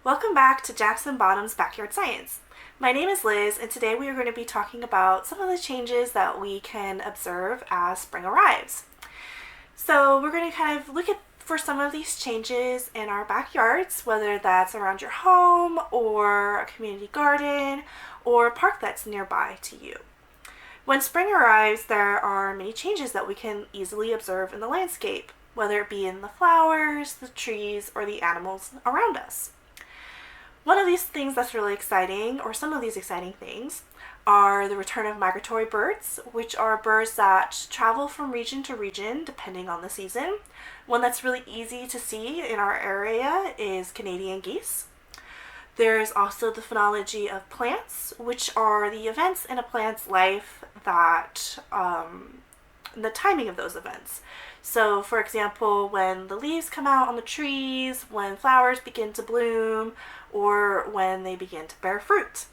Welcome back to Jackson Bottom's Backyard Science. My name is Liz, and today we are going to be talking about some of the changes that we can observe as spring arrives. So, we're going to kind of look at for some of these changes in our backyards, whether that's around your home or a community garden or a park that's nearby to you. When spring arrives, there are many changes that we can easily observe in the landscape, whether it be in the flowers, the trees, or the animals around us. One of these things that's really exciting, or some of these exciting things, are the return of migratory birds, which are birds that travel from region to region depending on the season. One that's really easy to see in our area is Canadian geese. There's also the phenology of plants, which are the events in a plant's life that the timing of those events. So, for example, when the leaves come out on the trees, when flowers begin to bloom, or when they begin to bear fruit.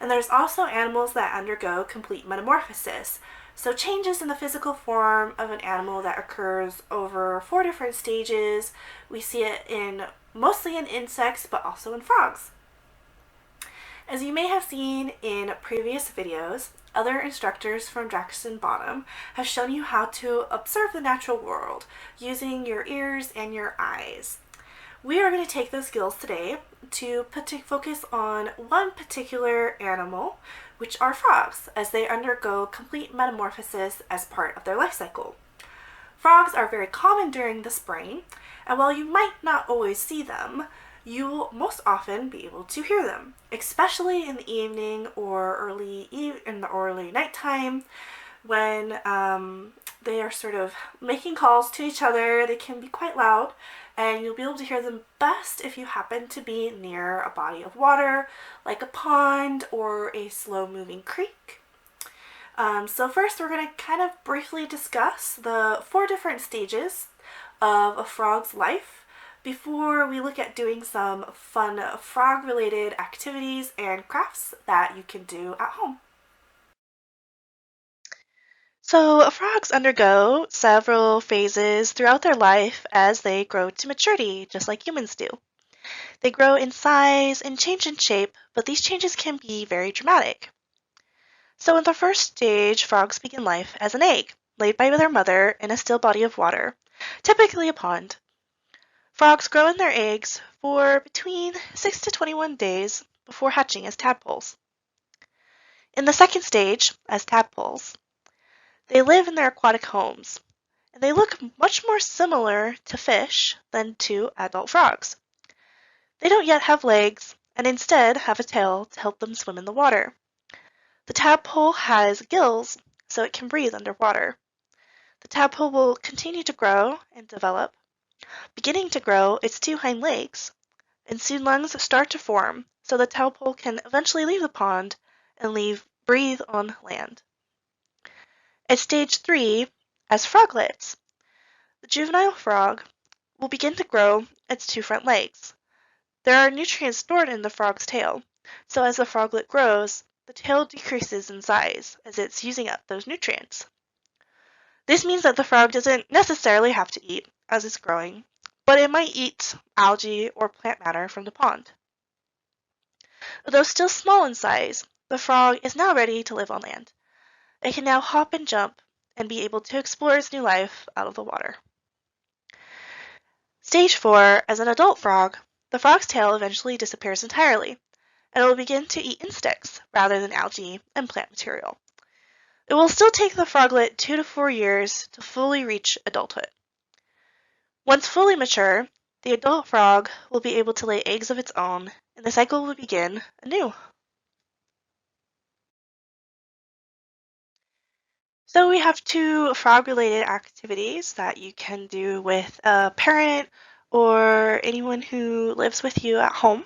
And there's also animals that undergo complete metamorphosis. So, changes in the physical form of an animal that occurs over 4 different stages. We see it in mostly in insects, but also in frogs. As you may have seen in previous videos, other instructors from Jackson Bottom have shown you how to observe the natural world using your ears and your eyes. We are going to take those skills today to focus on one particular animal, which are frogs, as they undergo complete metamorphosis as part of their life cycle. Frogs are very common during the spring, and while you might not always see them, you will most often be able to hear them, especially in the evening or in the early nighttime when they are sort of making calls to each other. They can be quite loud, and you'll be able to hear them best if you happen to be near a body of water, like a pond or a slow-moving creek. So first we're going to kind of briefly discuss the 4 different stages of a frog's life before we look at doing some fun frog-related activities and crafts that you can do at home. So, frogs undergo several phases throughout their life as they grow to maturity, just like humans do. They grow in size and change in shape, but these changes can be very dramatic. So, in the first stage, frogs begin life as an egg, laid by their mother in a still body of water, typically a pond. Frogs grow in their eggs for between 6 to 21 days before hatching as tadpoles. In the second stage, as tadpoles, they live in their aquatic homes, and they look much more similar to fish than to adult frogs. They don't yet have legs, and instead have a tail to help them swim in the water. The tadpole has gills, so it can breathe underwater. The tadpole will continue to grow and develop, beginning to grow its 2 hind legs, and soon lungs start to form, so the tadpole can eventually leave the pond and breathe on land. At stage 3, as froglets, the juvenile frog will begin to grow its 2 front legs. There are nutrients stored in the frog's tail, so as the froglet grows, the tail decreases in size as it's using up those nutrients. This means that the frog doesn't necessarily have to eat as it's growing, but it might eat algae or plant matter from the pond. Although still small in size, the frog is now ready to live on land. It can now hop and jump and be able to explore its new life out of the water. Stage 4, as an adult frog, the frog's tail eventually disappears entirely, and it will begin to eat insects rather than algae and plant material. It will still take the froglet 2 to 4 years to fully reach adulthood. Once fully mature, the adult frog will be able to lay eggs of its own, and the cycle will begin anew. So we have 2 frog-related activities that you can do with a parent or anyone who lives with you at home.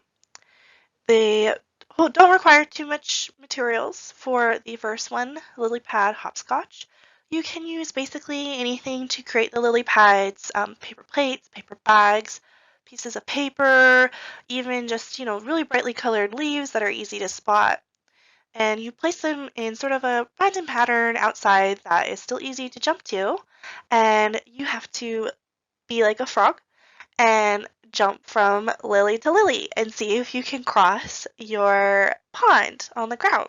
They don't require too much materials. For the first one, lily pad hopscotch, you can use basically anything to create the lily pads, paper plates, paper bags, pieces of paper, even just, really brightly colored leaves that are easy to spot. And you place them in sort of a random pattern outside that is still easy to jump to, and you have to be like a frog and jump from lily to lily and see if you can cross your pond on the ground.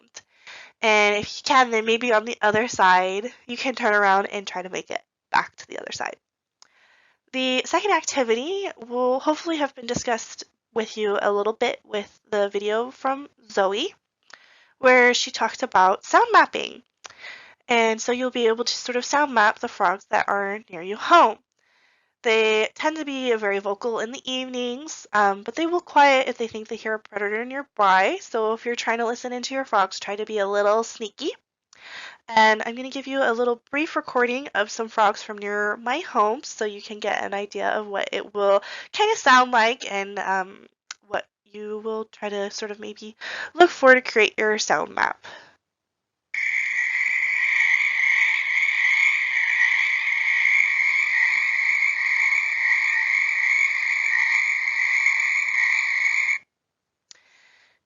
And if you can, then maybe on the other side, you can turn around and try to make it back to the other side. The second activity will hopefully have been discussed with you a little bit with the video from Zoe, where she talked about sound mapping. And so you'll be able to sort of sound map the frogs that are near you home. They tend to be very vocal in the evenings, but they will quiet if they think they hear a predator nearby. So if you're trying to listen into your frogs, try to be a little sneaky. And I'm going to give you a little brief recording of some frogs from near my home so you can get an idea of what it will kind of sound like and what you will try to sort of maybe look for to create your sound map.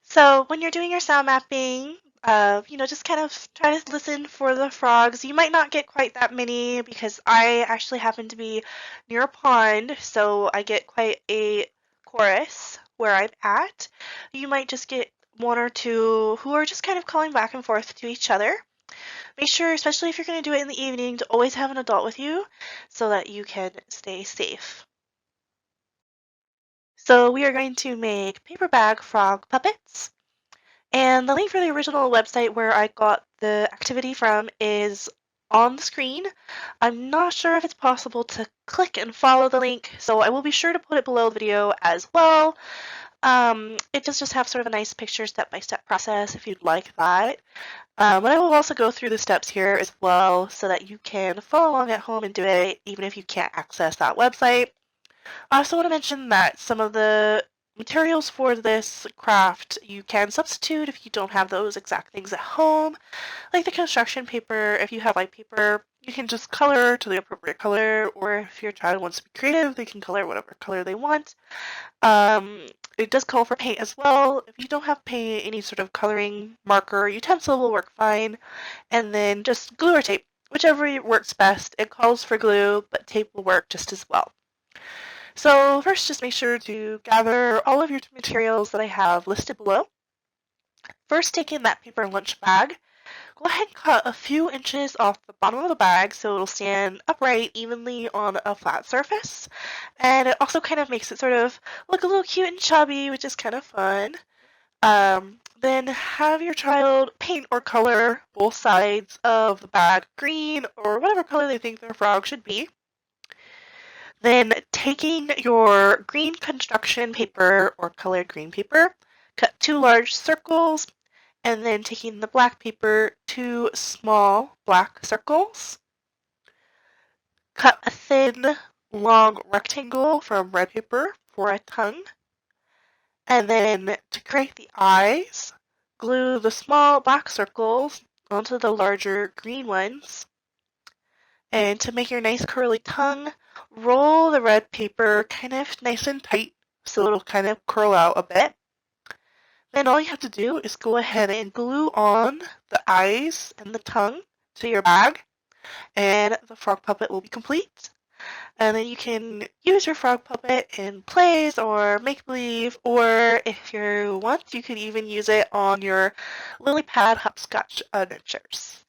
So when you're doing your sound mapping, just kind of try to listen for the frogs. You might not get quite that many because I actually happen to be near a pond, so I get quite a chorus where I'm at. You might just get one or two who are just kind of calling back and forth to each other. Make sure, especially if you're going to do it in the evening, to always have an adult with you so that you can stay safe. So we are going to make paper bag frog puppets. And the link for the original website where I got the activity from is on the screen. I'm not sure if it's possible to click and follow the link, so I will be sure to put it below the video as well. It does just have sort of a nice picture step-by-step process if you'd like that. But I will also go through the steps here as well so that you can follow along at home and do it even if you can't access that website. I also want to mention that some of the materials for this craft you can substitute if you don't have those exact things at home. Like the construction paper, if you have white paper, you can just color to the appropriate color, or if your child wants to be creative, they can color whatever color they want. It does call for paint as well. If you don't have paint, any sort of coloring marker or utensil will work fine. And then just glue or tape, whichever works best. It calls for glue, but tape will work just as well. So first, just make sure to gather all of your materials that I have listed below. First, taking that paper lunch bag, go ahead and cut a few inches off the bottom of the bag so it'll stand upright evenly on a flat surface. And it also kind of makes it sort of look a little cute and chubby, which is kind of fun. Then have your child paint or color both sides of the bag green or whatever color they think their frog should be. Then taking your green construction paper or colored green paper, cut 2 large circles, and then taking the black paper, 2 small black circles. Cut a thin, long rectangle from red paper for a tongue. And then to create the eyes, glue the small black circles onto the larger green ones. And to make your nice curly tongue, roll the red paper kind of nice and tight so it'll kind of curl out a bit. Then all you have to do is go ahead and glue on the eyes and the tongue to your bag, and the frog puppet will be complete. And then you can use your frog puppet in plays or make-believe, or if you want, you can even use it on your lily pad hopscotch adventures.